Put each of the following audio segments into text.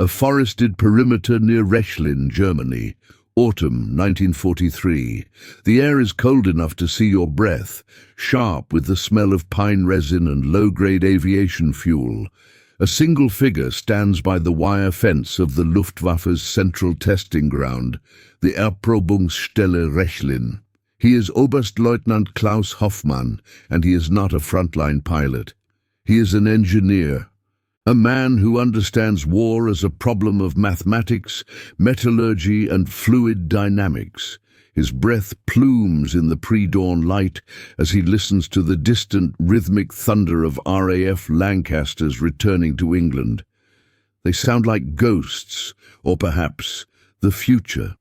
A forested perimeter near Rechlin, Germany. Autumn 1943. The air is cold enough to see your breath, sharp with the smell of pine resin and low-grade aviation fuel. A single figure stands by the wire fence of the Luftwaffe's central testing ground, the Erprobungsstelle Rechlin. He is Oberstleutnant Klaus Hoffmann, and he is not a frontline pilot. He is an engineer. A man who understands war as a problem of mathematics, metallurgy, and fluid dynamics. His breath plumes in the pre-dawn light as he listens to the distant rhythmic thunder of RAF Lancasters returning to England. They sound like ghosts, or perhaps the future.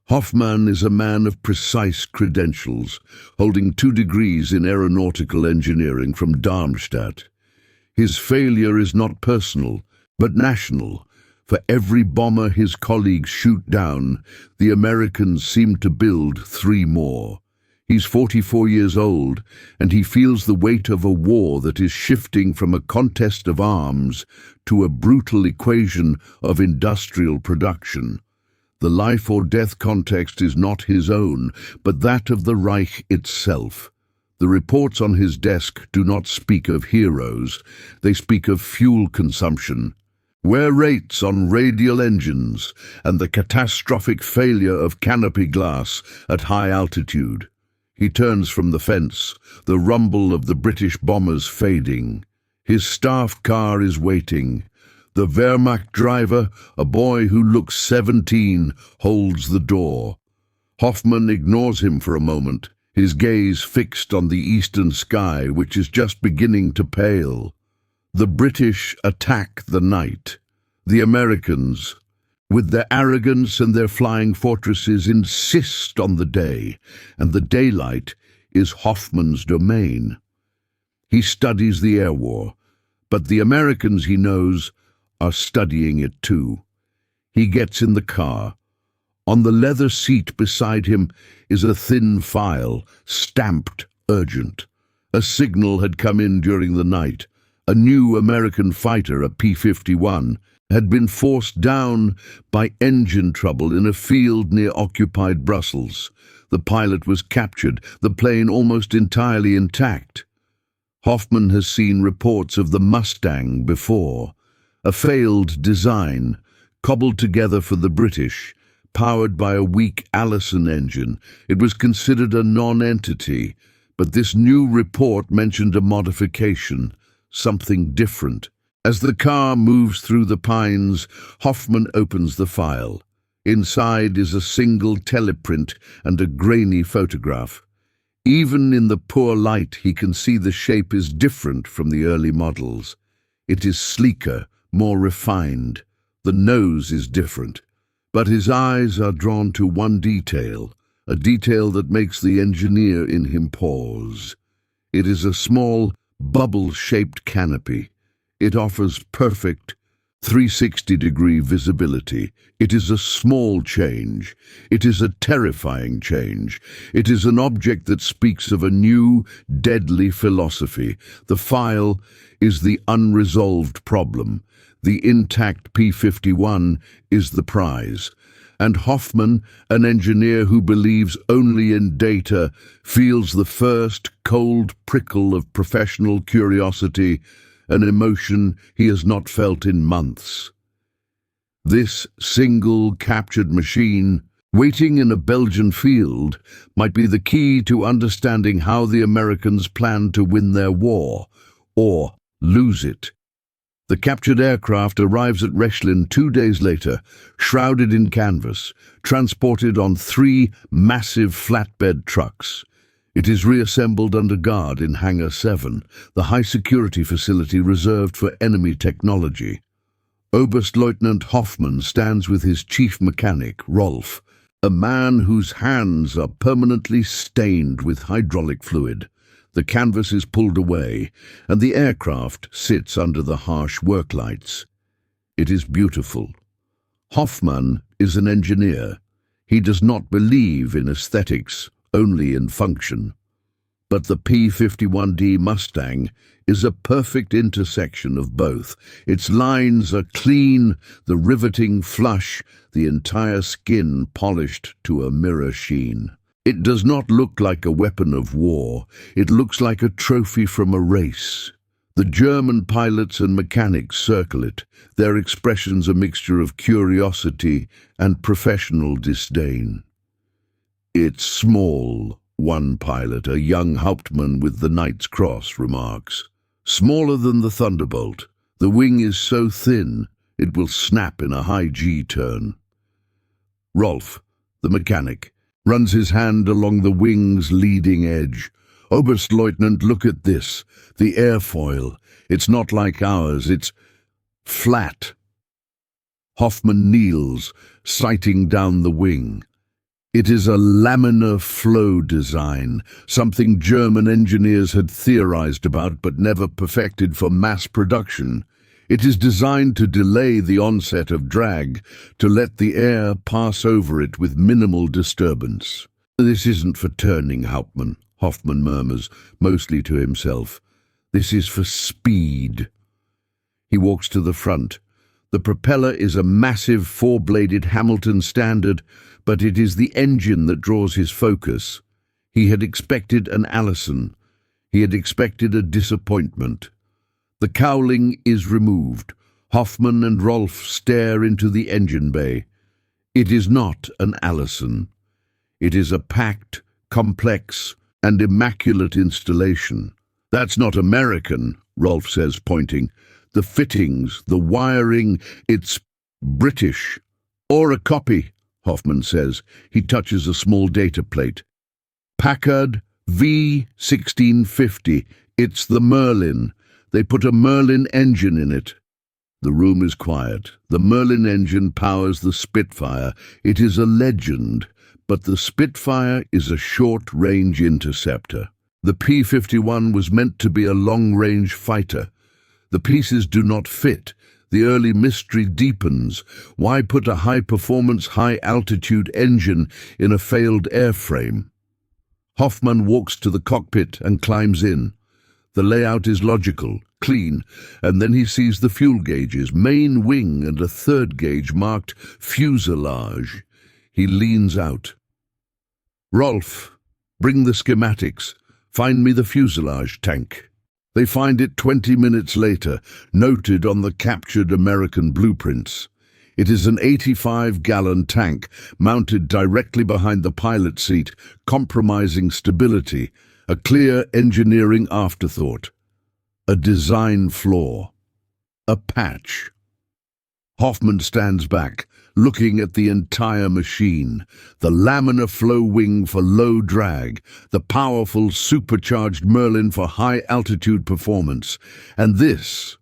Hoffmann is a man of precise credentials, holding 2 degrees in aeronautical engineering from Darmstadt. His failure is not personal, but national. For every bomber his colleagues shoot down, the Americans seem to build 3 more. He's 44 years old, and he feels the weight of a war that is shifting from a contest of arms to a brutal equation of industrial production. The life or death context is not his own, but that of the Reich itself. The reports on his desk do not speak of heroes, they speak of fuel consumption, wear rates on radial engines, and the catastrophic failure of canopy glass at high altitude. He turns from the fence, the rumble of the British bombers fading. His staff car is waiting. The Wehrmacht driver, a boy who looks 17, holds the door. Hoffmann ignores him for a moment, his gaze fixed on the eastern sky, which is just beginning to pale. The British attack the night. The Americans, with their arrogance and their flying fortresses, insist on the day, and the daylight is Hoffmann's domain. He studies the air war, but the Americans, he knows, are studying it too. He gets in the car. On the leather seat beside him is a thin file, stamped urgent. A signal had come in during the night. A new American fighter, a P-51, had been forced down by engine trouble in a field near occupied Brussels. The pilot was captured, the plane almost entirely intact. Hoffmann has seen reports of the Mustang before, a failed design, cobbled together for the British, powered by a weak Allison engine. It was considered a non-entity, but this new report mentioned a modification, something different. As the car moves through the pines, Hoffmann opens the file. Inside is a single teleprint and a grainy photograph. Even in the poor light, he can see the shape is different from the early models. It is sleeker, more refined. The nose is different. But his eyes are drawn to one detail, a detail that makes the engineer in him pause. It is a small, bubble-shaped canopy. It offers perfect 360-degree visibility. It is a small change. It is a terrifying change. It is an object that speaks of a new, deadly philosophy. The file is the unresolved problem. The intact P-51 is the prize. And Hoffmann, an engineer who believes only in data, feels the first cold prickle of professional curiosity, an emotion he has not felt in months. This single captured machine, waiting in a Belgian field, might be the key to understanding how the Americans plan to win their war, or lose it. The captured aircraft arrives at Rechlin 2 days later, shrouded in canvas, transported on 3 massive flatbed trucks. It is reassembled under guard in Hangar 7, the high-security facility reserved for enemy technology. Oberstleutnant Hoffmann stands with his chief mechanic, Rolf, a man whose hands are permanently stained with hydraulic fluid. The canvas is pulled away, and the aircraft sits under the harsh work lights. It is beautiful. Hoffmann is an engineer. He does not believe in aesthetics, only in function. But the P-51D Mustang is a perfect intersection of both. Its lines are clean, the riveting flush, the entire skin polished to a mirror sheen. It does not look like a weapon of war, it looks like a trophy from a race. The German pilots and mechanics circle it, their expressions a mixture of curiosity and professional disdain. "It's small," one pilot, a young Hauptmann with the Knight's Cross, remarks. "Smaller than the Thunderbolt. The wing is so thin, it will snap in a high G-turn." Rolf, the mechanic, runs his hand along the wing's leading edge. "Oberstleutnant, look at this. The airfoil. It's not like ours. It's flat." Hoffman kneels, sighting down the wing. It is a laminar flow design, something German engineers had theorized about but never perfected for mass production. It is designed to delay the onset of drag, to let the air pass over it with minimal disturbance. "This isn't for turning, Hauptmann," Hoffman murmurs, mostly to himself. "This is for speed." He walks to the front. The propeller is a massive four-bladed Hamilton Standard, but it is the engine that draws his focus. He had expected an Allison. He had expected a disappointment. The cowling is removed. Hoffman and Rolf stare into the engine bay. It is not an Allison. It is a packed, complex, and immaculate installation. "That's not American," Rolf says, pointing. "The fittings, the wiring, it's British." "Or a copy," Hoffman says. He touches a small data plate. "Packard V1650. It's the Merlin. They put a Merlin engine in it." The room is quiet. The Merlin engine powers the Spitfire. It is a legend, but the Spitfire is a short-range interceptor. The P-51 was meant to be a long-range fighter. The pieces do not fit. The early mystery deepens. Why put a high-performance, high-altitude engine in a failed airframe? Hoffman walks to the cockpit and climbs in. The layout is logical, clean, and then he sees the fuel gauges, main wing and a third gauge marked fuselage. He leans out. "Rolf, bring the schematics. Find me the fuselage tank." They find it 20 minutes later, noted on the captured American blueprints. It is an 85-gallon tank mounted directly behind the pilot seat, compromising stability, a clear engineering afterthought, a design flaw, a patch. Hoffman stands back, looking at the entire machine, the laminar flow wing for low drag, the powerful supercharged Merlin for high-altitude performance, and this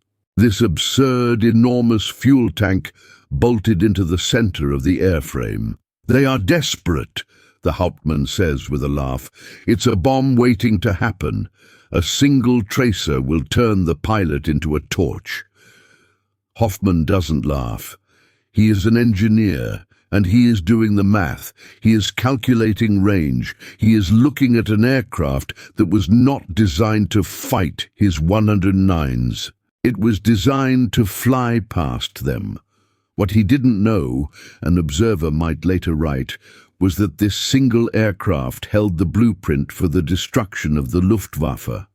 absurd, enormous fuel tank bolted into the center of the airframe. "They are desperate," the Hauptmann says with a laugh. "It's a bomb waiting to happen. A single tracer will turn the pilot into a torch." Hoffman doesn't laugh. He is an engineer, and he is doing the math. He is calculating range. He is looking at an aircraft that was not designed to fight his 109s. It was designed to fly past them. What he didn't know, an observer might later write, was that this single aircraft held the blueprint for the destruction of the Luftwaffe.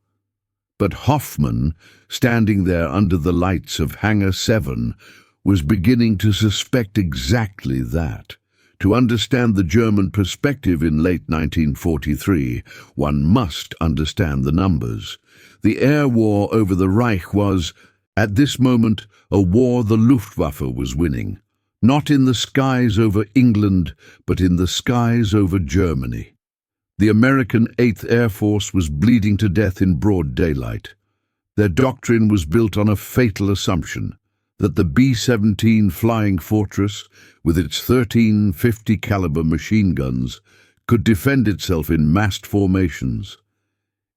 But Hoffman, standing there under the lights of Hangar 7, was beginning to suspect exactly that. To understand the German perspective in late 1943, one must understand the numbers. The air war over the Reich was, at this moment, a war the Luftwaffe was winning. Not in the skies over England, but in the skies over Germany. The American 8th Air Force was bleeding to death in broad daylight. Their doctrine was built on a fatal assumption that the B-17 Flying Fortress, with its 13 50 caliber machine guns, could defend itself in massed formations.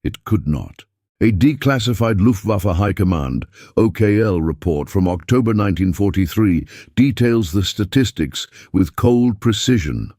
It could not. A declassified Luftwaffe High Command (OKL) report from October 1943 details the statistics with cold precision.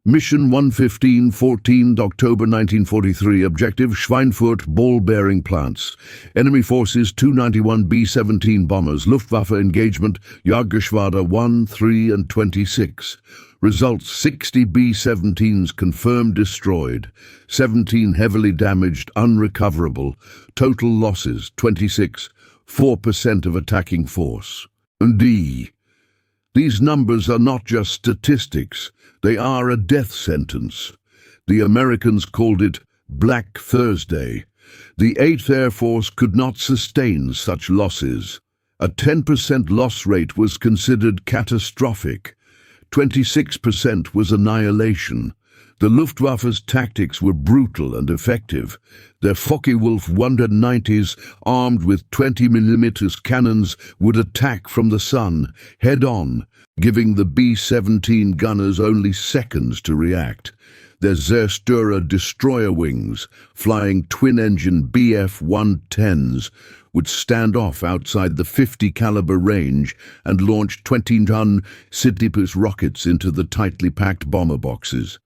Mission 115, 14 October 1943. Objective Schweinfurt ball-bearing plants. Enemy forces 291 B-17 bombers. Luftwaffe engagement Jagdgeschwader 1, 3 and 26. Results 60 B-17s confirmed destroyed. 17 heavily damaged, unrecoverable. Total losses 26, 4% of attacking force. D. These numbers are not just statistics, they are a death sentence. The Americans called it Black Thursday. The 8th Air Force could not sustain such losses. A 10% loss rate was considered catastrophic. 26% was annihilation. The Luftwaffe's tactics were brutal and effective. Their Focke-Wulf 190s, armed with 20mm cannons, would attack from the sun, head-on, giving the B-17 gunners only seconds to react. Their Zerstörer destroyer wings, flying twin-engine Bf-110s, would stand off outside the 50-caliber range and launch 20-ton Sisyphus rockets into the tightly packed bomber boxes.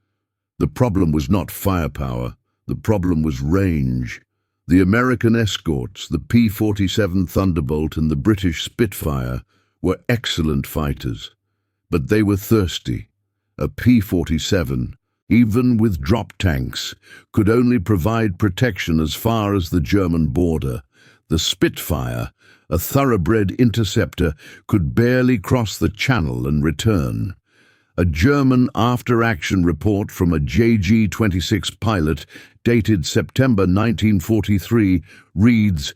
The problem was not firepower, the problem was range. The American escorts, the P-47 Thunderbolt and the British Spitfire, were excellent fighters, but they were thirsty. A P-47, even with drop tanks, could only provide protection as far as the German border. The Spitfire, a thoroughbred interceptor, could barely cross the channel and return. A German after-action report from a JG-26 pilot dated September 1943 reads,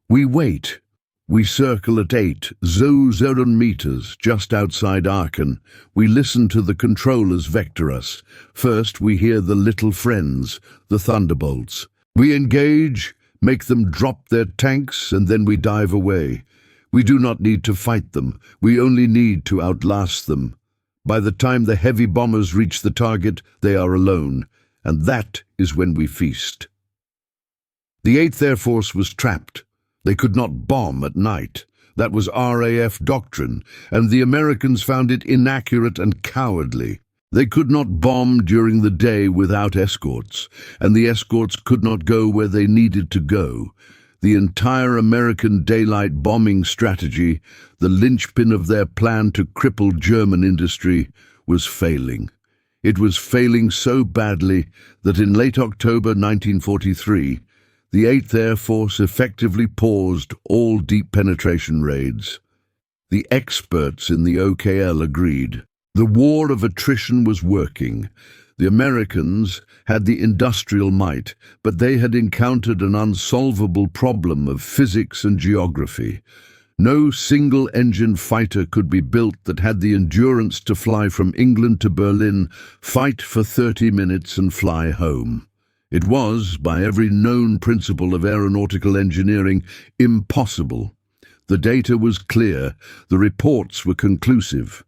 "We wait. We circle at 8,000 meters just outside Aachen. We listen to the controllers vector us. First we hear the little friends, the Thunderbolts. We engage, make them drop their tanks, and then we dive away. We do not need to fight them. We only need to outlast them. By the time the heavy bombers reach the target, they are alone, and that is when we feast." The 8th Air Force was trapped. They could not bomb at night. That was RAF doctrine, and the Americans found it inaccurate and cowardly. They could not bomb during the day without escorts, and the escorts could not go where they needed to go. The entire American daylight bombing strategy, the linchpin of their plan to cripple German industry, was failing. It was failing so badly that in late October 1943, the 8th Air Force effectively paused all deep penetration raids. The experts in the OKL agreed. The war of attrition was working. The Americans had the industrial might, but they had encountered an unsolvable problem of physics and geography. No single-engine fighter could be built that had the endurance to fly from England to Berlin, fight for 30 minutes and fly home. It was, by every known principle of aeronautical engineering, impossible. The data was clear, the reports were conclusive.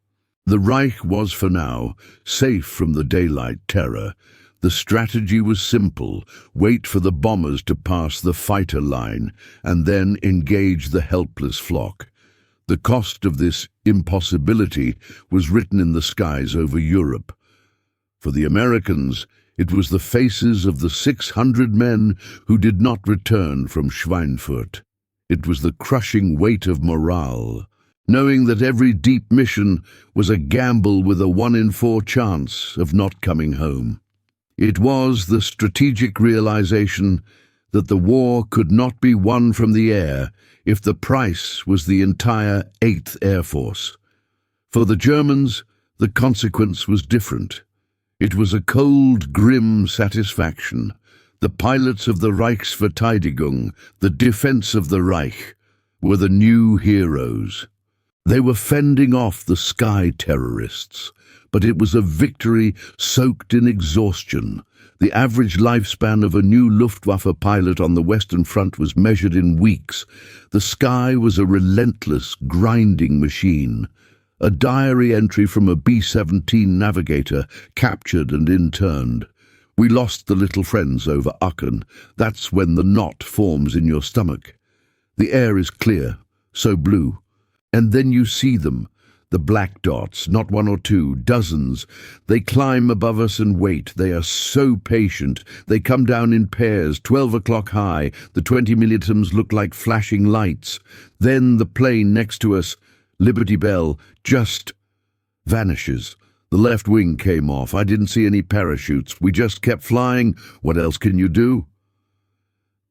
The Reich was, for now, safe from the daylight terror. The strategy was simple: wait for the bombers to pass the fighter line, and then engage the helpless flock. The cost of this impossibility was written in the skies over Europe. For the Americans, it was the faces of the 600 men who did not return from Schweinfurt. It was the crushing weight of morale, knowing that every deep mission was a gamble with a 1 in 4 chance of not coming home. It was the strategic realization that the war could not be won from the air if the price was the entire 8th Air Force. For the Germans, the consequence was different. It was a cold, grim satisfaction. The pilots of the Reichsverteidigung, the defense of the Reich, were the new heroes. They were fending off the sky terrorists, but it was a victory soaked in exhaustion. The average lifespan of a new Luftwaffe pilot on the Western Front was measured in weeks. The sky was a relentless, grinding machine. A diary entry from a B-17 navigator, captured and interned. "We lost the little friends over Aachen. That's when the knot forms in your stomach. The air is clear, so blue. And then you see them, The black dots, not one or two, dozens. They climb above us and wait. They are so patient. They come down in pairs, 12 o'clock high. The 20 millitoms look like flashing lights. Then the plane next to us, Liberty Bell, just vanishes. The left wing came off. I didn't see any parachutes. We just kept flying. What else can you do?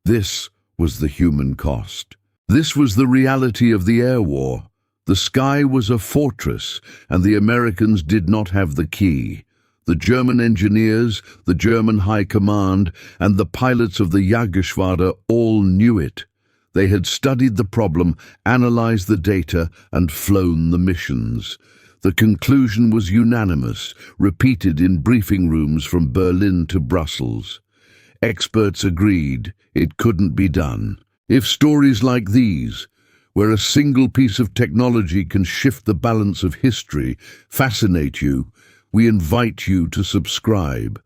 This was the human cost. This was the reality of the air war. The sky was a fortress, and the Americans did not have the key. The German engineers, the German High Command, and the pilots of the Jagdgeschwader all knew it. They had studied the problem, analyzed the data, and flown the missions. The conclusion was unanimous, repeated in briefing rooms from Berlin to Brussels. Experts agreed it couldn't be done. If stories like these, where a single piece of technology can shift the balance of history, fascinate you, we invite you to subscribe.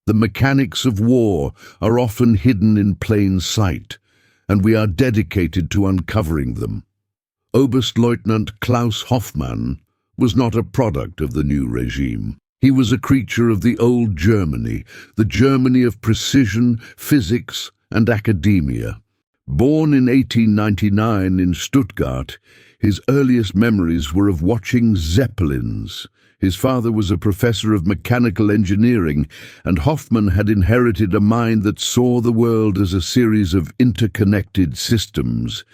The mechanics of war are often hidden in plain sight, and we are dedicated to uncovering them. Oberstleutnant Klaus Hoffmann was not a product of the new regime. He was a creature of the old Germany, the Germany of precision, physics, and academia. Born in 1899 in Stuttgart, his earliest memories were of watching Zeppelins. His father was a professor of mechanical engineering, and Hoffmann had inherited a mind that saw the world as a series of interconnected systems.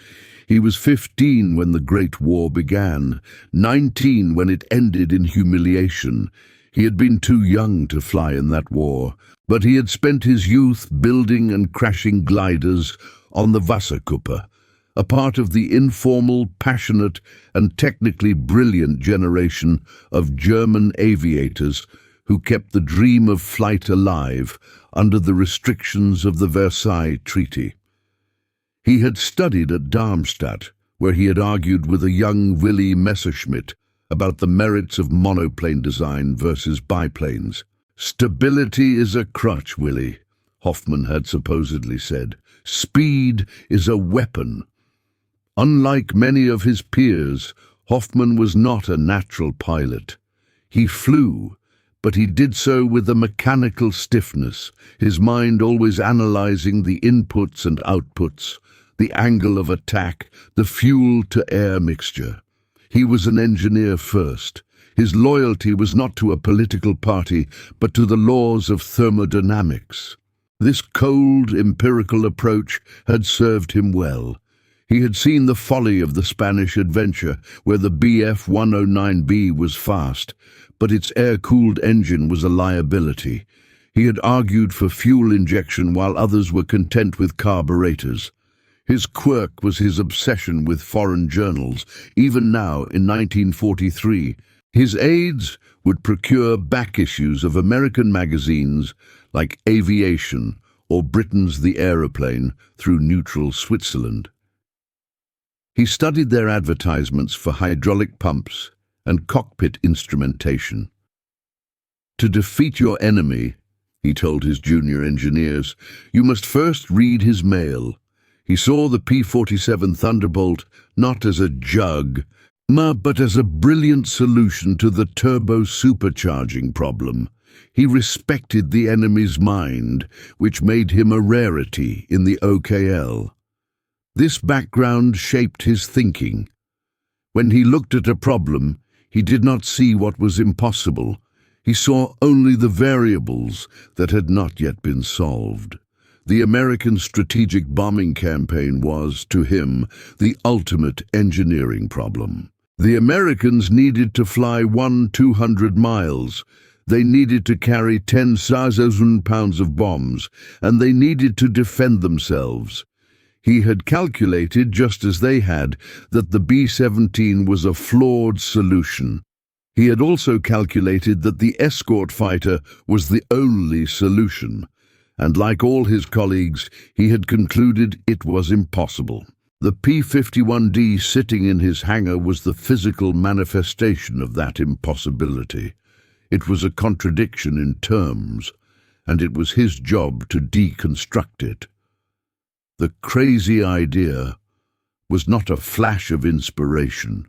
He was 15 when the Great War began, 19 when it ended in humiliation. He had been too young to fly in that war, but he had spent his youth building and crashing gliders on the Wasserkuppe, a part of the informal, passionate, and technically brilliant generation of German aviators who kept the dream of flight alive under the restrictions of the Versailles Treaty. He had studied at Darmstadt, where he had argued with a young Willy Messerschmitt about the merits of monoplane design versus biplanes. "Stability is a crutch, Willy," Hoffmann had supposedly said. "Speed is a weapon." Unlike many of his peers, Hoffmann was not a natural pilot. He flew, but he did so with a mechanical stiffness, his mind always analyzing the inputs and outputs, the angle of attack, the fuel-to-air mixture. He was an engineer first. His loyalty was not to a political party, but to the laws of thermodynamics. This cold, empirical approach had served him well. He had seen the folly of the Spanish adventure, where the Bf-109B was fast, but its air-cooled engine was a liability. He had argued for fuel injection while others were content with carburetors. His quirk was his obsession with foreign journals. Even now, in 1943, his aides would procure back issues of American magazines like Aviation or Britain's The Aeroplane through neutral Switzerland. He studied their advertisements for hydraulic pumps and cockpit instrumentation. "To defeat your enemy," he told his junior engineers, "you must first read his mail." He saw the P-47 Thunderbolt not as a jug, but as a brilliant solution to the turbo-supercharging problem. He respected the enemy's mind, which made him a rarity in the OKL. This background shaped his thinking. When he looked at a problem, he did not see what was impossible. He saw only the variables that had not yet been solved. The American strategic bombing campaign was, to him, the ultimate engineering problem. The Americans needed to fly 200 miles. They needed to carry 10,000 pounds of bombs, and they needed to defend themselves. He had calculated, just as they had, that the B-17 was a flawed solution. He had also calculated that the escort fighter was the only solution. And like all his colleagues, he had concluded it was impossible. The P-51D sitting in his hangar was the physical manifestation of that impossibility. It was a contradiction in terms, and it was his job to deconstruct it. The crazy idea was not a flash of inspiration.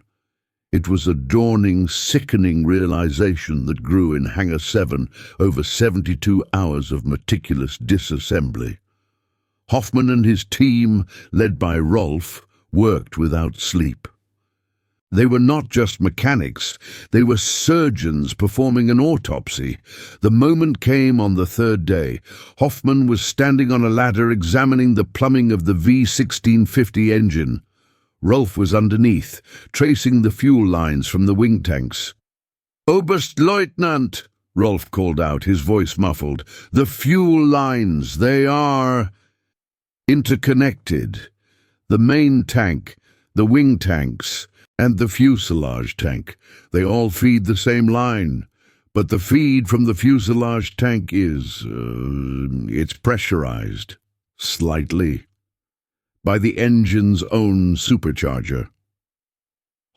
It was a dawning, sickening realization that grew in Hangar 7 over 72 hours of meticulous disassembly. Hoffman and his team, led by Rolf, worked without sleep. They were not just mechanics, they were surgeons performing an autopsy. The moment came on the third day. Hoffman was standing on a ladder examining the plumbing of the V1650 engine. Rolf was underneath, tracing the fuel lines from the wing tanks. "Oberstleutnant," Rolf called out, his voice muffled. "The fuel lines, they are interconnected. The main tank, the wing tanks, and the fuselage tank, they all feed the same line. But the feed from the fuselage tank it's pressurized, slightly, by the engine's own supercharger."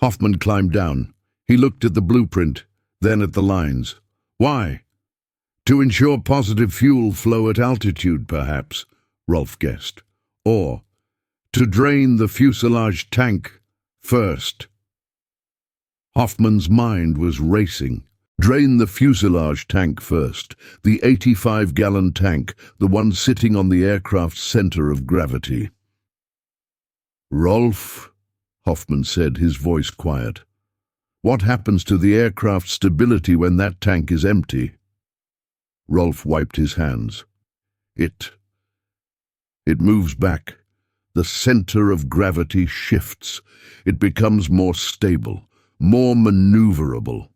Hoffman climbed down. He looked at the blueprint, then at the lines. "Why?" "To ensure positive fuel flow at altitude, perhaps," Rolf guessed. "Or to drain the fuselage tank first." Hoffman's mind was racing. Drain the fuselage tank first, the 85-gallon tank, the one sitting on the aircraft's center of gravity. "Rolf," Hoffman said, his voice quiet, "what happens to the aircraft's stability when that tank is empty?" Rolf wiped his hands. It moves back. The center of gravity shifts. It becomes more stable, more maneuverable.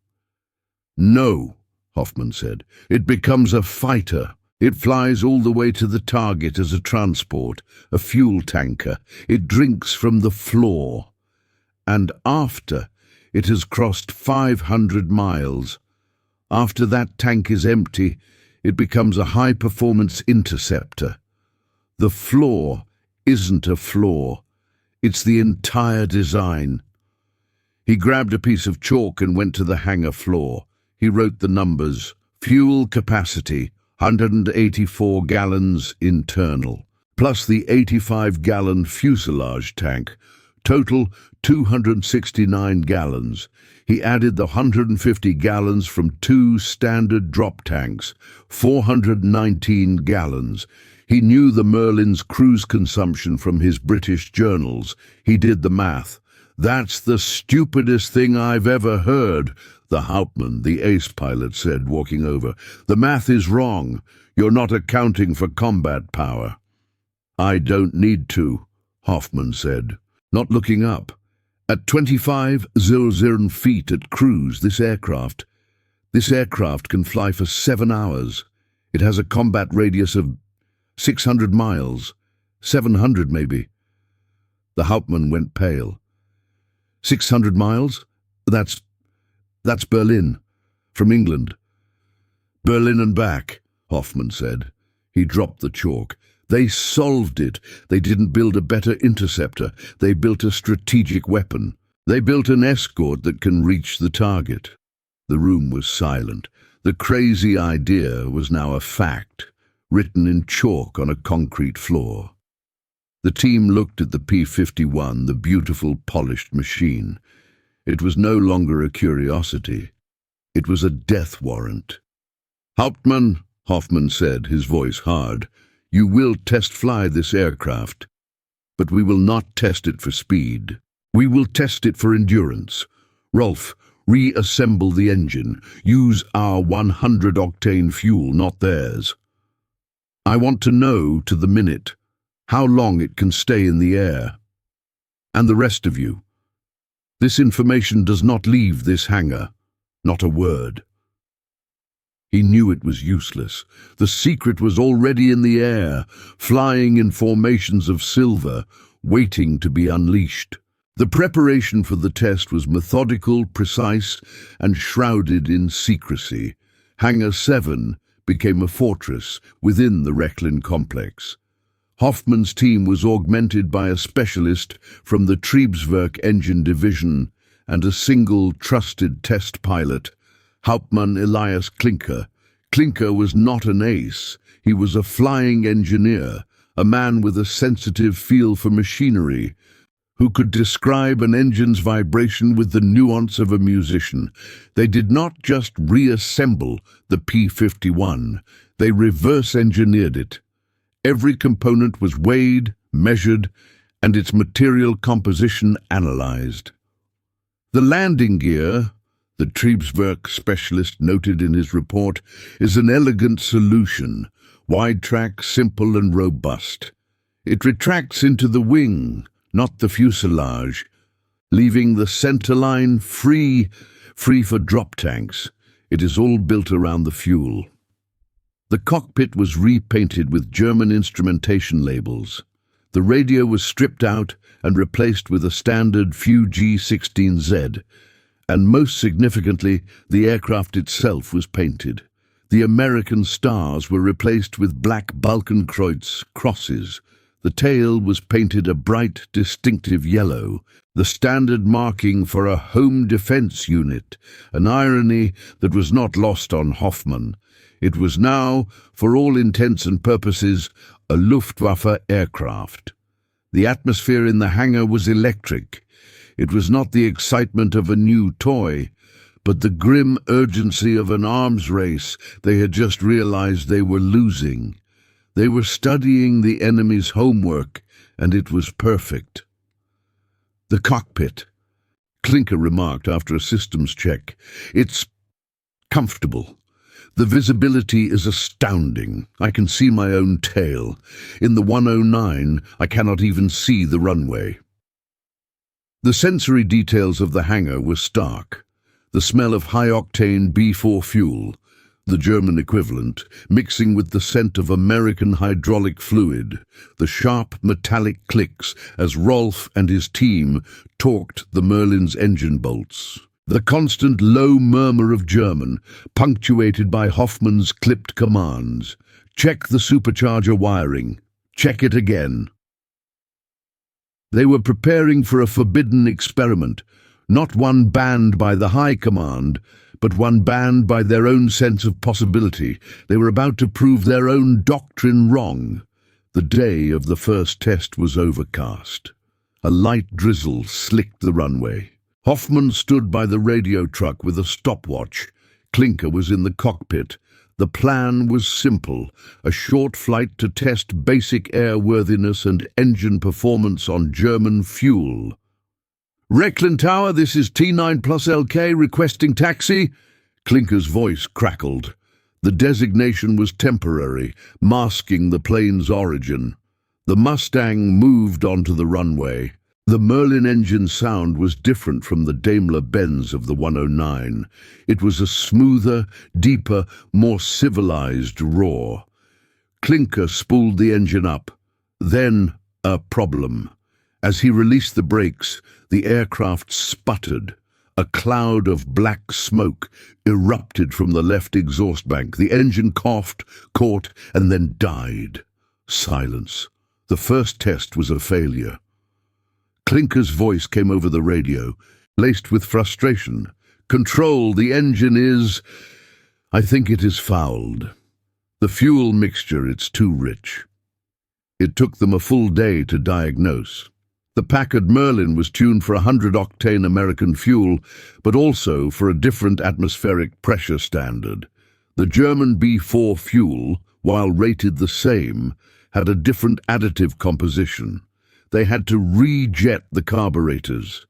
"No," Hoffman said. "It becomes a fighter. It flies all the way to the target as a transport, a fuel tanker. It drinks from the floor. And after it has crossed 500 miles, after that tank is empty, it becomes a high-performance interceptor. The floor isn't a flaw. It's the entire design." He grabbed a piece of chalk and went to the hangar floor. He wrote the numbers. Fuel capacity, 184 gallons internal, plus the 85-gallon fuselage tank, total 269 gallons. He added the 150 gallons from 2 standard drop tanks, 419 gallons. He knew the Merlin's cruise consumption from his British journals. He did the math. "That's the stupidest thing I've ever heard," the Hauptmann, the ace pilot, said, walking over. "The math is wrong. You're not accounting for combat power." "I don't need to," Hoffman said, not looking up. "At 25,000 feet at cruise, this aircraft can fly for 7 hours. It has a combat radius of 600 miles, 700 maybe." The Hauptmann went pale. 600 miles? That's Berlin, from England." "Berlin and back," Hoffman said. He dropped the chalk. "They solved it. They didn't build a better interceptor. They built a strategic weapon. They built an escort that can reach the target." The room was silent. The crazy idea was now a fact, written in chalk on a concrete floor. The team looked at the P-51, the beautiful, polished machine. It was no longer a curiosity. It was a death warrant. "Hauptmann," Hoffman said, his voice hard, "you will test fly this aircraft, but we will not test it for speed. We will test it for endurance. Rolf, reassemble the engine. Use our 100-octane fuel, not theirs. I want to know to the minute how long it can stay in the air. And the rest of you. This information does not leave this hangar, not a word." He knew it was useless. The secret was already in the air, flying in formations of silver, waiting to be unleashed. The preparation for the test was methodical, precise, and shrouded in secrecy. Hangar 7 became a fortress within the Rechlin complex. Hoffman's team was augmented by a specialist from the Triebwerk engine division and a single trusted test pilot, Hauptmann Elias Klinker. Klinker was not an ace. He was a flying engineer, a man with a sensitive feel for machinery, who could describe an engine's vibration with the nuance of a musician. They did not just reassemble the P-51, they reverse-engineered it. Every component was weighed, measured, and its material composition analyzed. The landing gear, the Triebwerk specialist noted in his report, is an elegant solution, wide-track, simple and robust. It retracts into the wing, not the fuselage, leaving the centerline free for drop tanks. It is all built around the fuel. The cockpit was repainted with German instrumentation labels. The radio was stripped out and replaced with a standard Fu-G16Z, and most significantly, the aircraft itself was painted. The American stars were replaced with black Balkenkreuz crosses. The tail was painted a bright, distinctive yellow, the standard marking for a home defense unit, an irony that was not lost on Hoffmann. It was now, for all intents and purposes, a Luftwaffe aircraft. The atmosphere in the hangar was electric. It was not the excitement of a new toy, but the grim urgency of an arms race they had just realized they were losing. They were studying the enemy's homework, and it was perfect. The cockpit, Klinker remarked after a systems check. It's comfortable. The visibility is astounding. I can see my own tail. In the 109, I cannot even see the runway. The sensory details of the hangar were stark. The smell of high-octane B4 fuel, the German equivalent, mixing with the scent of American hydraulic fluid, the sharp metallic clicks as Rolf and his team torqued the Merlin's engine bolts. The constant low murmur of German, punctuated by Hoffmann's clipped commands. Check the supercharger wiring. Check it again. They were preparing for a forbidden experiment, not one banned by the High Command, but one banned by their own sense of possibility. They were about to prove their own doctrine wrong. The day of the first test was overcast. A light drizzle slicked the runway. Hoffmann stood by the radio truck with a stopwatch. Klinker was in the cockpit. The plan was simple, a short flight to test basic airworthiness and engine performance on German fuel. Rechlin Tower, this is T9 plus LK requesting taxi. Klinker's voice crackled. The designation was temporary, masking the plane's origin. The Mustang moved onto the runway. The Merlin engine sound was different from the Daimler-Benz of the 109. It was a smoother, deeper, more civilized roar. Klinker spooled the engine up. Then, a problem. As he released the brakes, the aircraft sputtered. A cloud of black smoke erupted from the left exhaust bank. The engine coughed, caught, and then died. Silence. The first test was a failure. Klinker's voice came over the radio, laced with frustration. Control, the engine is... I think it is fouled. The fuel mixture, it's too rich. It took them a full day to diagnose. The Packard Merlin was tuned for 100-octane American fuel, but also for a different atmospheric pressure standard. The German B4 fuel, while rated the same, had a different additive composition. They had to rejet the carburetors.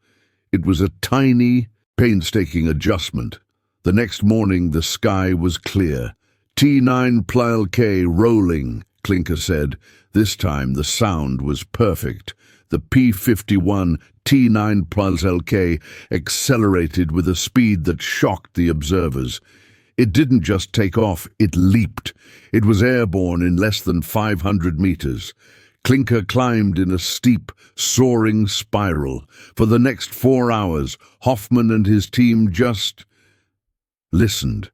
It was a tiny, painstaking adjustment. The next morning the sky was clear. T9 plus LK rolling, Klinker said. This time the sound was perfect. The P-51 T9 plus LK accelerated with a speed that shocked the observers. It didn't just take off, it leaped. It was airborne in less than 500 meters. Klinker climbed in a steep, soaring spiral. For the next 4 hours, Hoffmann and his team just listened.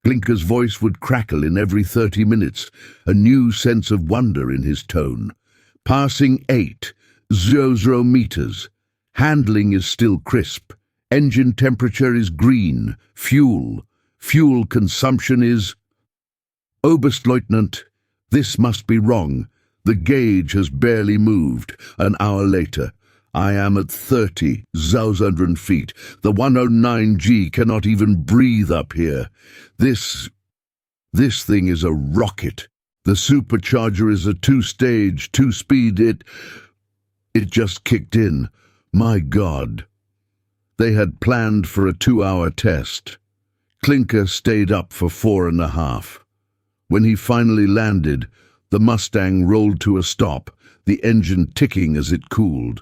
Klinker's voice would crackle in every 30 minutes, a new sense of wonder in his tone. Passing 800 meters. Handling is still crisp. Engine temperature is green. Fuel consumption is... Oberstleutnant, this must be wrong. The gauge has barely moved. An hour later, I am at 30,000 feet. The 109G cannot even breathe up here. This thing is a rocket. The supercharger is a two-stage, two-speed. It just kicked in. My God. They had planned for a 2-hour test. Clinker stayed up for 4.5. When he finally landed, the Mustang rolled to a stop, the engine ticking as it cooled.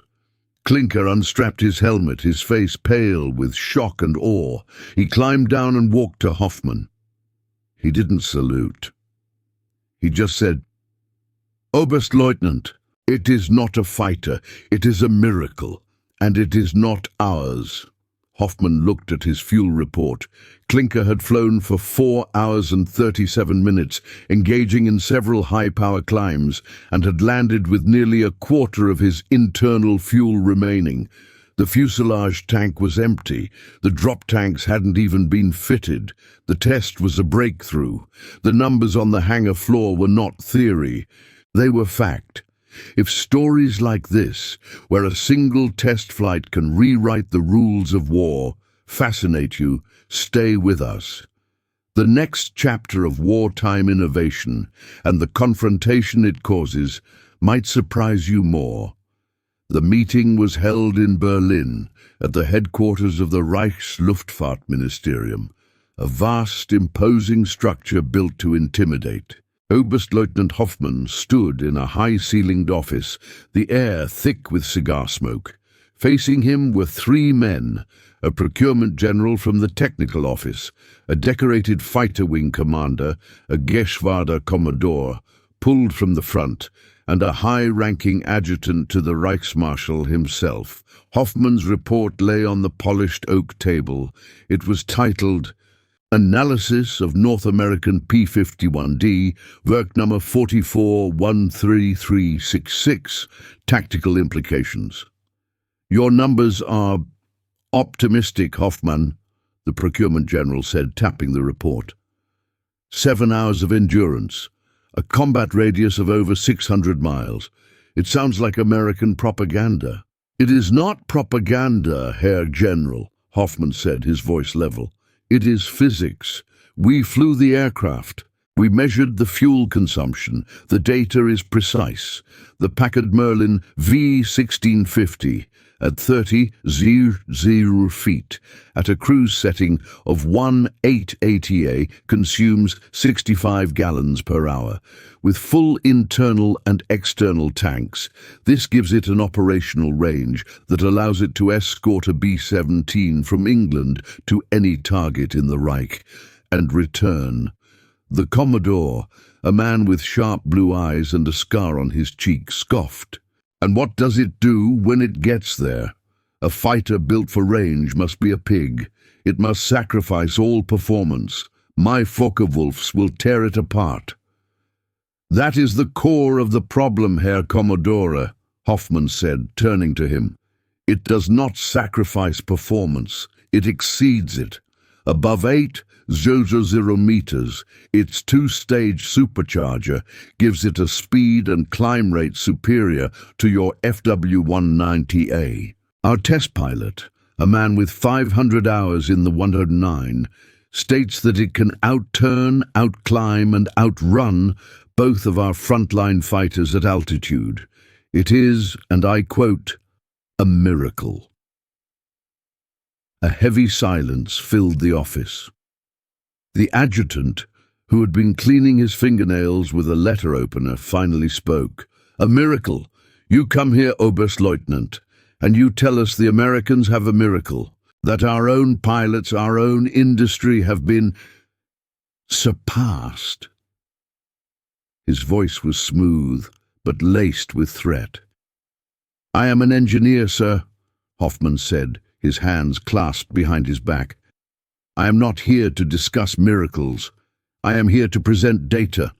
Clinker unstrapped his helmet, his face pale with shock and awe. He climbed down and walked to Hoffman. He didn't salute. He just said, "Oberstleutnant, it is not a fighter, it is a miracle, and it is not ours." Hoffman looked at his fuel report. Clinker had flown for 4 hours and 37 minutes, engaging in several high-power climbs, and had landed with nearly a quarter of his internal fuel remaining. The fuselage tank was empty. The drop tanks hadn't even been fitted. The test was a breakthrough. The numbers on the hangar floor were not theory. They were fact. If stories like this, where a single test flight can rewrite the rules of war, fascinate you, stay with us. The next chapter of wartime innovation and the confrontation it causes might surprise you more. The meeting was held in Berlin, at the headquarters of the Reichsluftfahrtministerium, a vast, imposing structure built to intimidate. Oberstleutnant Hoffman stood in a high-ceilinged office, the air thick with cigar smoke. Facing him were 3 men, a procurement general from the technical office, a decorated fighter wing commander, a Geschwader commodore, pulled from the front, and a high-ranking adjutant to the Reichsmarschall himself. Hoffman's report lay on the polished oak table. It was titled, "Analysis of North American P-51D, work number 44-13366, Tactical Implications." "Your numbers are optimistic, Hoffman," the procurement general said, tapping the report. 7 hours of endurance, a combat radius of over 600 miles. It sounds like American propaganda. "It is not propaganda, Herr General," Hoffman said, his voice level. "It is physics. We flew the aircraft. We measured the fuel consumption. The data is precise. The Packard Merlin V1650 at 30,000 feet at a cruise setting of 1880 consumes 65 gallons per hour. With full internal and external tanks, this gives it an operational range that allows it to escort a B-17 from England to any target in the Reich and return." The Commodore, a man with sharp blue eyes and a scar on his cheek, scoffed. "And what does it do when it gets there? A fighter built for range must be a pig. It must sacrifice all performance. My Focke-Wulfs will tear it apart." "That is the core of the problem, Herr Commodore," Hoffman said, turning to him. "It does not sacrifice performance. It exceeds it. Above 8,000 meters, its two-stage supercharger gives it a speed and climb rate superior to your FW-190A. Our test pilot, a man with 500 hours in the 109, states that it can outturn, outclimb, and outrun both of our frontline fighters at altitude. It is, and I quote, "a miracle." A heavy silence filled the office. The adjutant, who had been cleaning his fingernails with a letter opener, finally spoke. "A miracle. You come here, Oberstleutnant, and you tell us the Americans have a miracle, that our own pilots, our own industry have been surpassed." His voice was smooth, but laced with threat. "I am an engineer, sir," Hoffman said, his hands clasped behind his back. "I am not here to discuss miracles. I am here to present data.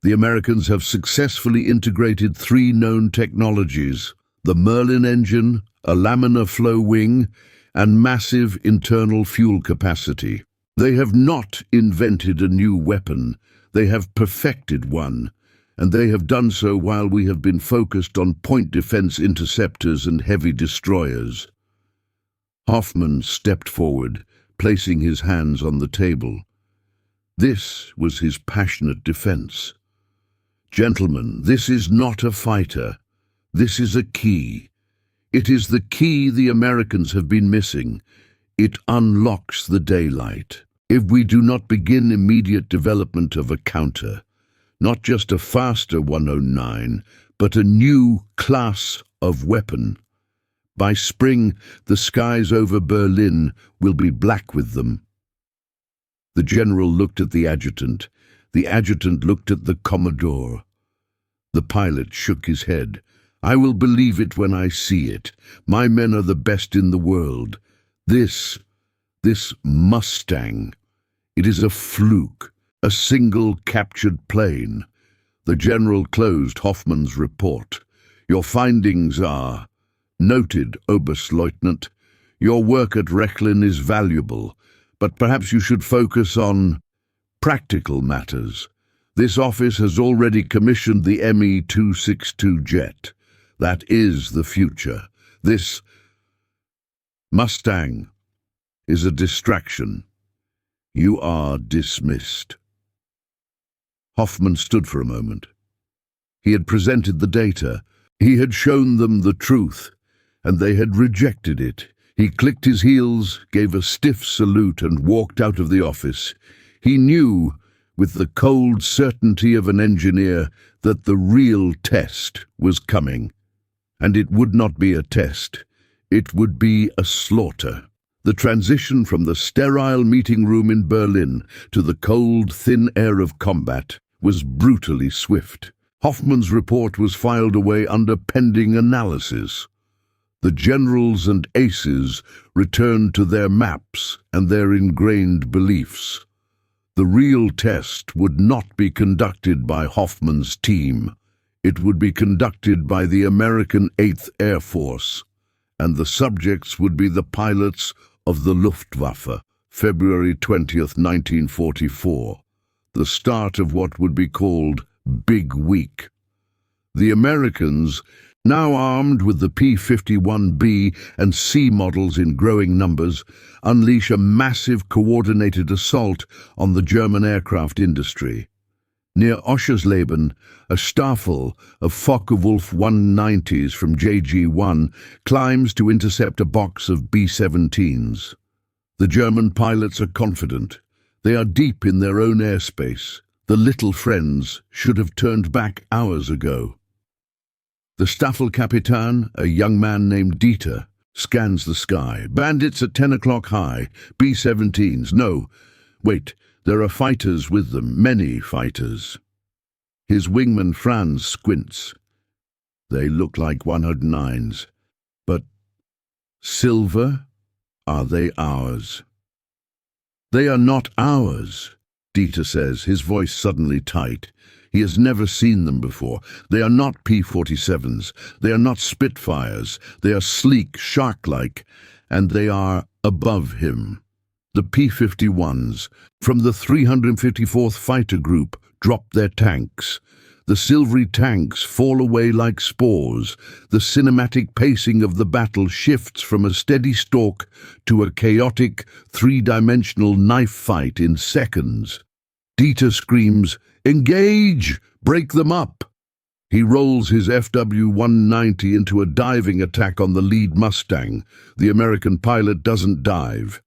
The Americans have successfully integrated 3 known technologies: the Merlin engine, a laminar flow wing, and massive internal fuel capacity. They have not invented a new weapon. They have perfected one. and they have done so while we have been focused on point defense interceptors and heavy destroyers." Hoffman stepped forward, placing his hands on the table. This was his passionate defense. "Gentlemen, this is not a fighter. This is a key. It is the key the Americans have been missing. It unlocks the daylight. If we do not begin immediate development of a counter, not just a faster 109, but a new class of weapon, by spring the skies over Berlin will be black with them." The general looked at the adjutant. The adjutant looked at the Commodore. The pilot shook his head. "I will believe it when I see it. My men are the best in the world. This Mustang, it is a fluke, a single captured plane." The general closed Hoffman's report. "Your findings are noted, Oberstleutnant. Your work at Rechlin is valuable, but perhaps you should focus on practical matters. This office has already commissioned the Me-262 jet. That is the future. This Mustang is a distraction. You are dismissed." Hoffman stood for a moment. He had presented the data. He had shown them the truth, and they had rejected it. He clicked his heels, gave a stiff salute, and walked out of the office. He knew, with the cold certainty of an engineer, that the real test was coming. And it would not be a test. It would be a slaughter. The transition from the sterile meeting room in Berlin to the cold, thin air of combat was brutally swift. Hoffman's report was filed away under pending analysis. The generals and aces returned to their maps and their ingrained beliefs. The real test would not be conducted by Hoffman's team. It would be conducted by the American 8th Air Force, and the subjects would be the pilots of the Luftwaffe. February 20th, 1944, the start of what would be called Big Week. The Americans, now armed with the P-51B and C models in growing numbers, unleash a massive coordinated assault on the German aircraft industry. Near Oschersleben, a Staffel of Focke-Wulf 190s from JG-1 climbs to intercept a box of B-17s. The German pilots are confident. They are deep in their own airspace. The little friends should have turned back hours ago. The Staffelkapitän, a young man named Dieter, scans the sky. Bandits at 10 o'clock high, B-17s. No, wait. There are fighters with them, many fighters. His wingman Franz squints. They look like 109s. But silver? Are they ours? They are not ours, Dieter says, his voice suddenly tight. He has never seen them before. They are not P-47s. They are not Spitfires. They are sleek, shark-like, and they are above him. The P-51s, from the 354th Fighter Group, drop their tanks. The silvery tanks fall away like spores. The cinematic pacing of the battle shifts from a steady stalk to a chaotic, three-dimensional knife fight in seconds. Dieter screams, "Engage! Break them up!" He rolls his FW-190 into a diving attack on the lead Mustang. The American pilot doesn't dive.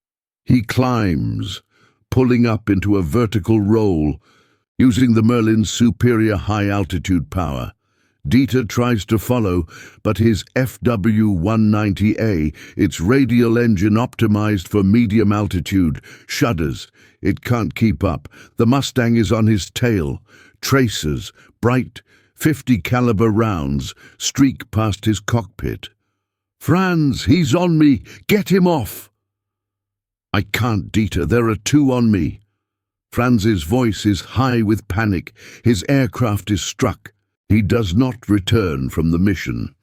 He climbs, pulling up into a vertical roll, using the Merlin's superior high-altitude power. Dieter tries to follow, but his FW-190A, its radial engine optimized for medium altitude, shudders. It can't keep up. The Mustang is on his tail. Tracers, bright, 50 caliber rounds, streak past his cockpit. "Franz, he's on me! Get him off!" "I can't, Dieter. There are two on me." Franz's voice is high with panic. His aircraft is struck. He does not return from the mission.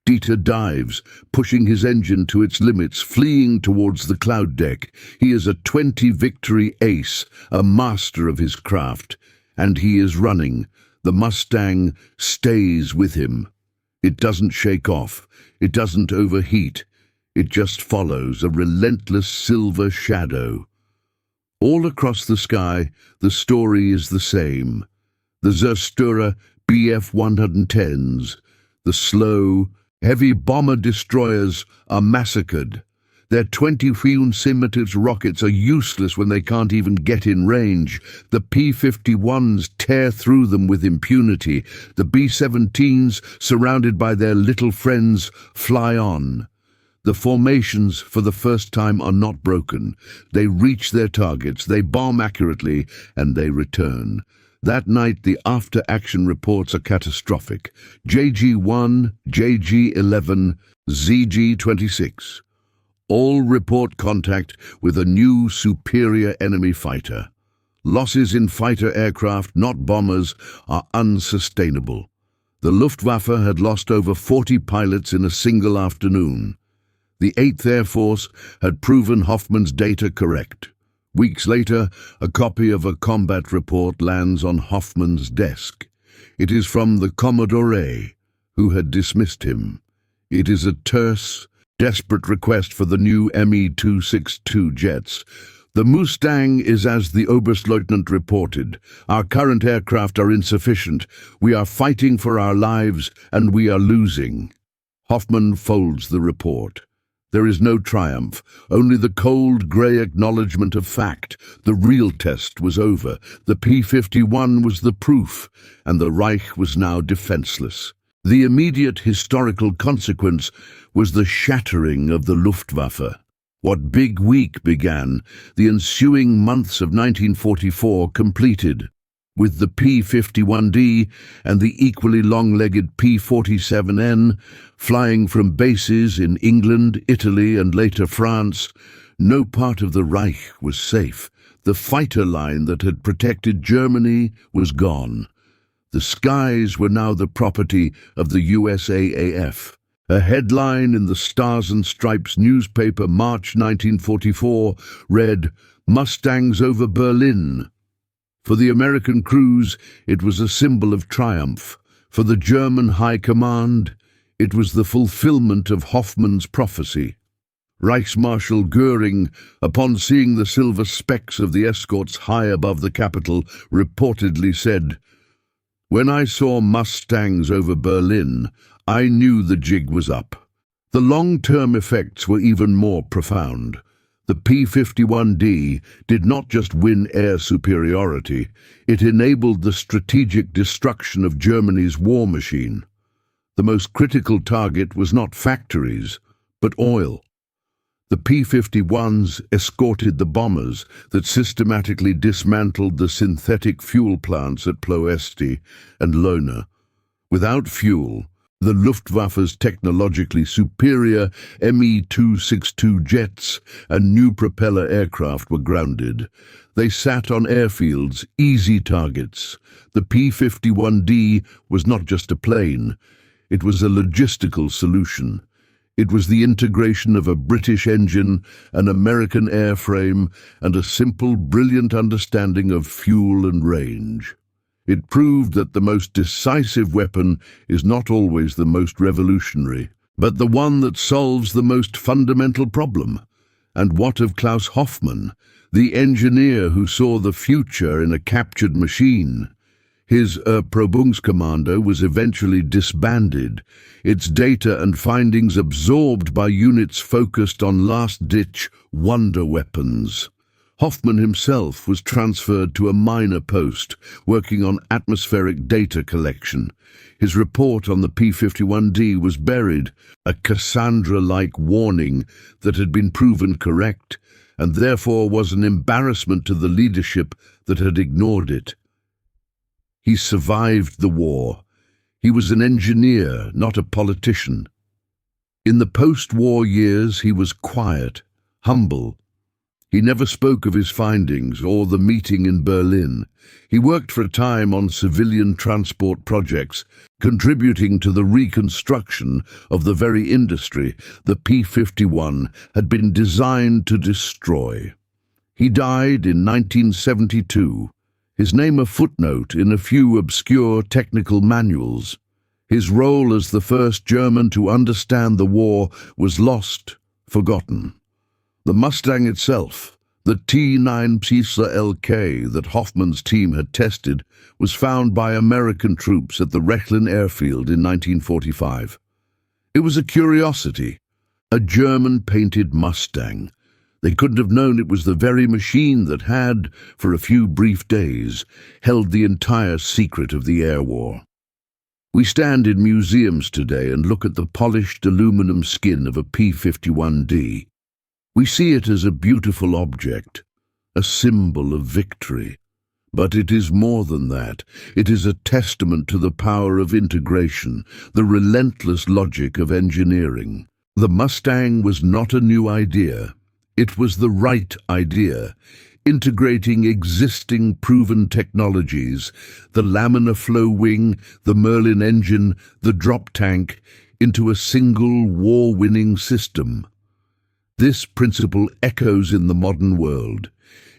Dieter dives, pushing his engine to its limits, fleeing towards the cloud deck. He is a 20 victory ace, a master of his craft, and he is running. The Mustang stays with him. It doesn't shake off. It doesn't overheat. It just follows, a relentless silver shadow. All across the sky, the story is the same. The Zerstörer Bf-110s, the slow, heavy bomber destroyers, are massacred. Their 20-cm rockets are useless when they can't even get in range. The P-51s tear through them with impunity. The B-17s, surrounded by their little friends, fly on. The formations, for the first time, are not broken. They reach their targets, they bomb accurately, and they return. That night, the after-action reports are catastrophic. JG-1, JG-11, ZG-26. All report contact with a new, superior enemy fighter. Losses in fighter aircraft, not bombers, are unsustainable. The Luftwaffe had lost over 40 pilots in a single afternoon. The 8th Air Force had proven Hoffman's data correct. Weeks later, a copy of a combat report lands on Hoffman's desk. It is from the Commodore, who had dismissed him. It is a terse, desperate request for the new Me-262 jets. The Mustang is as the Oberstleutnant reported. Our current aircraft are insufficient. We are fighting for our lives, and we are losing. Hoffman folds the report. There is no triumph, only the cold, grey acknowledgement of fact. The real test was over. The P-51 was the proof, and the Reich was now defenseless. The immediate historical consequence was the shattering of the Luftwaffe. What big week began, the ensuing months of 1944 completed, with the P-51D and the equally long-legged P-47N flying from bases in England, Italy, and later France. No part of the Reich was safe. The fighter line that had protected Germany was gone. The skies were now the property of the USAAF. A headline in the Stars and Stripes newspaper, March 1944, read, "Mustangs over Berlin." For the American crews, it was a symbol of triumph. For the German High Command, it was the fulfillment of Hoffman's prophecy. Reichsmarshal Göring, upon seeing the silver specks of the escorts high above the capital, reportedly said, "When I saw Mustangs over Berlin, I knew the jig was up." The long-term effects were even more profound. The P-51D did not just win air superiority, it enabled the strategic destruction of Germany's war machine. The most critical target was not factories, but oil. The P-51s escorted the bombers that systematically dismantled the synthetic fuel plants at Ploesti and Lohne. Without fuel, the Luftwaffe's technologically superior Me-262 jets and new propeller aircraft were grounded. They sat on airfields, easy targets. The P-51D was not just a plane. It was a logistical solution. It was the integration of a British engine, an American airframe, and a simple, brilliant understanding of fuel and range. It proved that the most decisive weapon is not always the most revolutionary, but the one that solves the most fundamental problem. And what of Klaus Hoffmann, the engineer who saw the future in a captured machine? His Erprobungskommando was eventually disbanded, its data and findings absorbed by units focused on last-ditch wonder weapons. Hoffmann himself was transferred to a minor post, working on atmospheric data collection. His report on the P-51D was buried, a Cassandra-like warning that had been proven correct, and therefore was an embarrassment to the leadership that had ignored it. He survived the war. He was an engineer, not a politician. In the post-war years, he was quiet, humble. He never spoke of his findings or the meeting in Berlin. He worked for a time on civilian transport projects, contributing to the reconstruction of the very industry the P-51 had been designed to destroy. He died in 1972. his name a footnote in a few obscure technical manuals. His role as the first German to understand the war was lost, forgotten. The Mustang itself, the T9 LK that Hoffman's team had tested, was found by American troops at the Rechlin airfield in 1945. It was a curiosity, a German-painted Mustang. They couldn't have known it was the very machine that had, for a few brief days, held the entire secret of the air war. We stand in museums today and look at the polished aluminum skin of a P-51D. We see it as a beautiful object, a symbol of victory. But it is more than that. It is a testament to the power of integration, the relentless logic of engineering. The Mustang was not a new idea. It was the right idea, integrating existing proven technologies, the laminar flow wing, the Merlin engine, the drop tank, into a single war-winning system. This principle echoes in the modern world.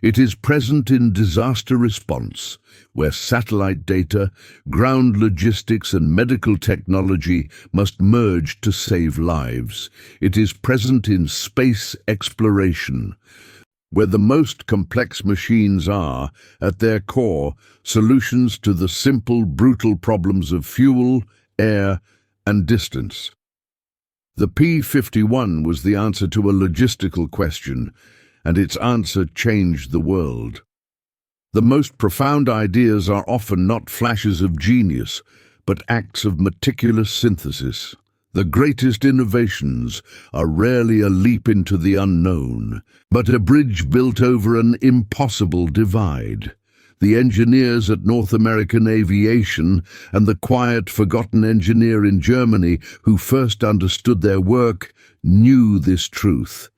It is present in disaster response, where satellite data, ground logistics and medical technology must merge to save lives. It is present in space exploration, where the most complex machines are, at their core, solutions to the simple, brutal problems of fuel, air, and distance. The P-51 was the answer to a logistical question, and its answer changed the world. The most profound ideas are often not flashes of genius, but acts of meticulous synthesis. The greatest innovations are rarely a leap into the unknown, but a bridge built over an impossible divide. The engineers at North American Aviation and the quiet, forgotten engineer in Germany who first understood their work knew this truth.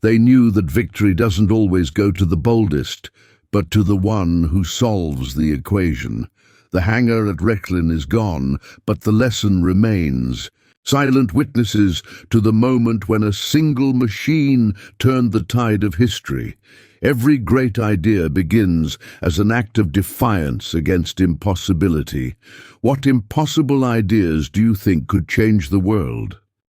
They knew that victory doesn't always go to the boldest, but to the one who solves the equation. The hangar at Rechlin is gone, but the lesson remains. Silent witnesses to the moment when a single machine turned the tide of history. Every great idea begins as an act of defiance against impossibility. What impossible ideas do you think could change the world?